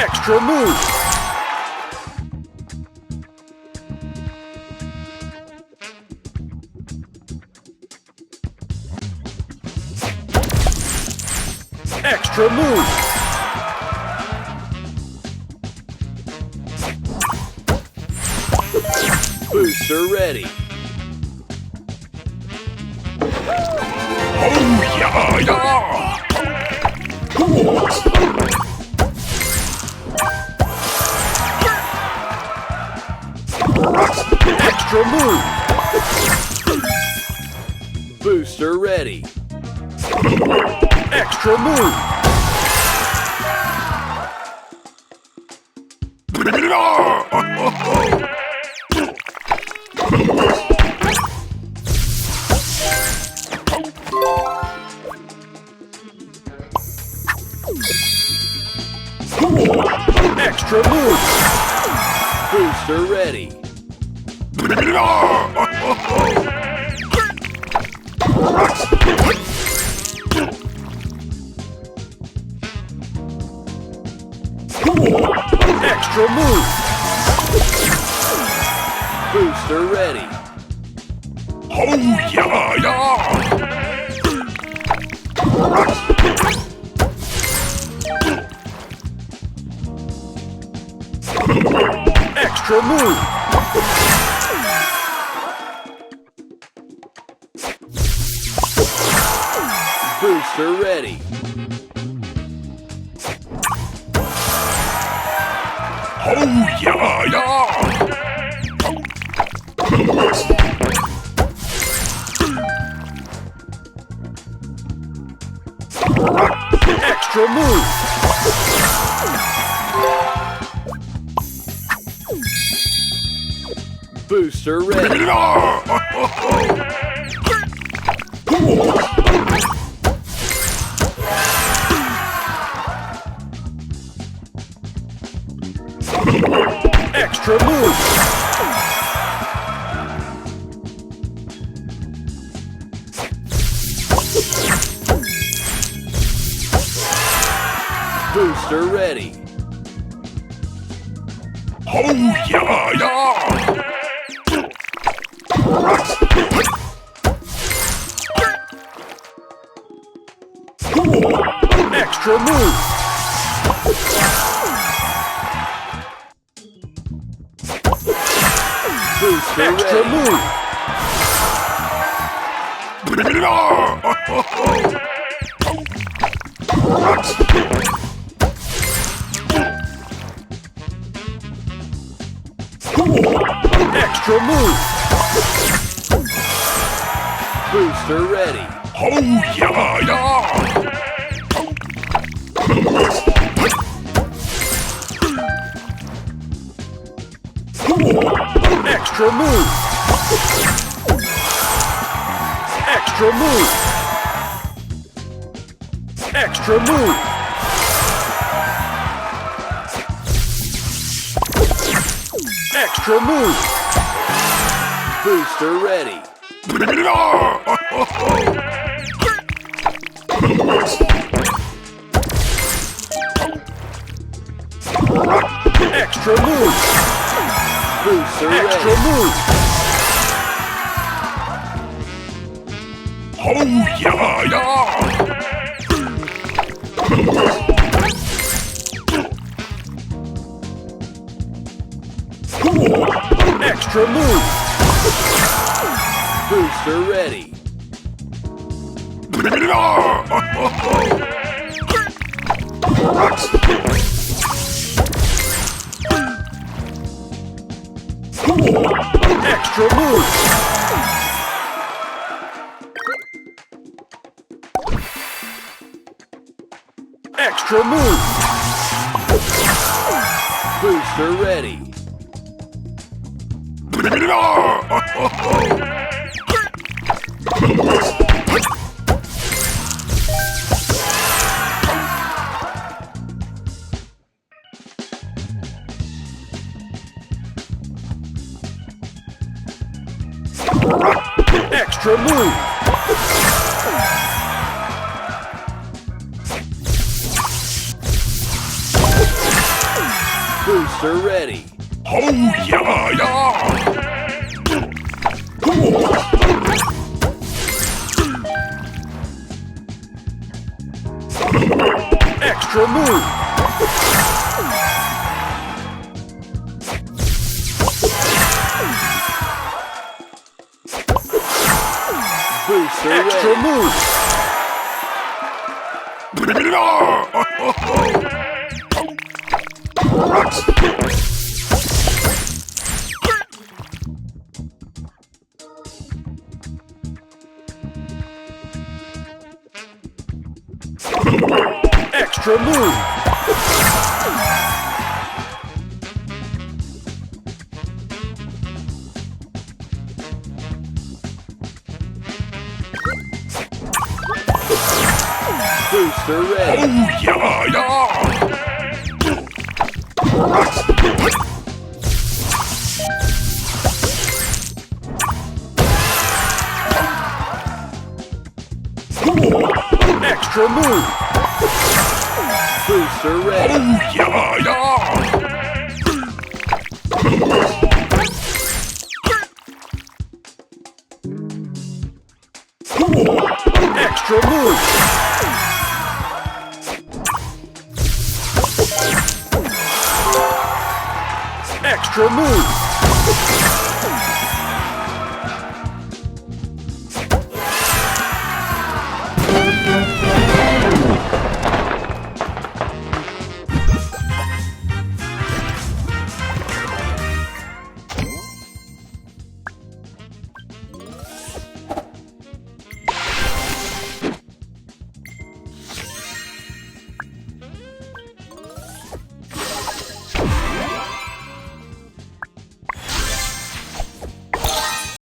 Extra move! Extra move! Booster ready! Oh yeah, yeah! Extra move! Booster ready! Extra move! Extra move! Booster ready! Extra move! Booster ready! Oh yeah, yeah! Extra move! Booster ready! Oh yeah, yeah! Extra move! Booster ready! Extra move! Booster ready! Oh yeah, yeah! Extra move! Booster extra move! Extra move! Booster ready! Oh yeah, yeah! Extra move! Extra move! Extra move! Extra move! Booster ready! Extra move! Booster extra move! Oh yeah, yeah! Extra move! Booster ready! Extra move! Extra move! Booster ready! Extra move! Booster ready. Oh yeah, yeah. Extra move. Booster extra ready. Move. Extra move. Booster ready. Oh yeah, yeah. Extra move. Booster ready. Oh yeah, yeah. Extra move. Extra move.